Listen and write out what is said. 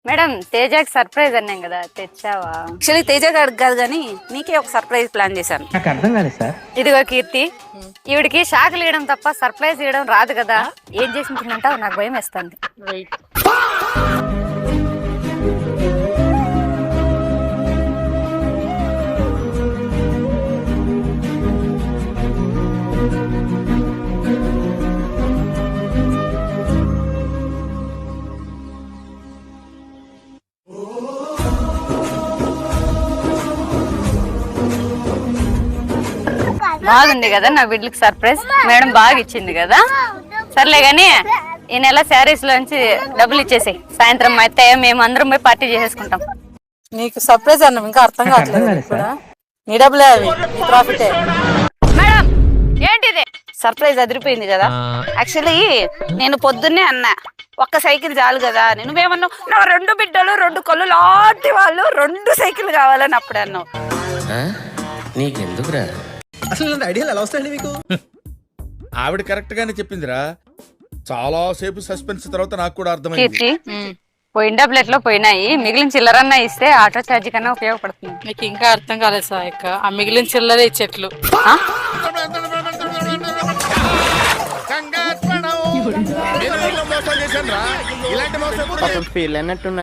Madam తేజకి surprise అన్నాం కదా, తెచ్చావా? యాక్చువల్లీ తేజ గారికి కాదు కానీ నీకే ఒక సర్ప్రైజ్ ప్లాన్ చేశాను. నాకు అర్థం కాలేదు సార్. ఇదిగో కీర్తి, ఈవిడికి షాకులు ఇవ్వడం తప్ప సర్ప్రైజ్ ఇవ్వడం రాదు కదా. ఏం చేసిందంటావు? నాకు భయం వేస్తుంది. బాగుంది కదా నా బిడ్డకి సర్ప్రైజ్. మేడం బాగా ఇచ్చింది కదా. సర్లే గాని ఈ నెల శారీస్ లోంచి డబ్బులు ఇచ్చేసి సాయంత్రం అయితే మేము అందరం పోయి పార్టీ చేసేసుకుంటాం. నీకు సర్ప్రైజ్ అన్నాం, ఇంకా అర్థం కావట్లేదు కూడా. నీ డబ్బులే అవి, నీ ప్రాఫిటే. మేడం ఏంటిది? సర్ప్రైజ్ అదిరిపోయింది కదా. యాక్చువల్లీ నేను పొద్దున్నే అన్నా ఒక్క సైకిల్ చాలు కదా. నువ్వేమన్నావు, నా 2 బిడ్డలు 2 కళ్ళు లాంటి వాళ్ళు 2 సైకిల్ కావాలని అప్పుడే అన్నావు. నీకెందుకురా అసలు ఇలాంటి ఐడియాలు ఎలా వస్తాయండి మీకు? ఆవిడ కరెక్ట్ గానే చెప్పిందిరా. చాలా సేపు సస్పెన్స్ తర్వాత నాకు కూడా అర్థమైంది. కీర్తి, పోయిన డబ్బులు పోయినాయి, మిగిలిన చిల్లరన్నా ఇస్తే ఆటో ఛార్జ్ కన్నా ఉపయోగపడుతుంది. నీకు ఇంకా అర్థం కాలేదు సాయక్క. ఆ మిగిలిన చిల్లరే ఇచ్చేట్లు. నేను మోసం చేశానురా. ఇలాంటి మోసం ఫీల్ అన్నట్టున్నా.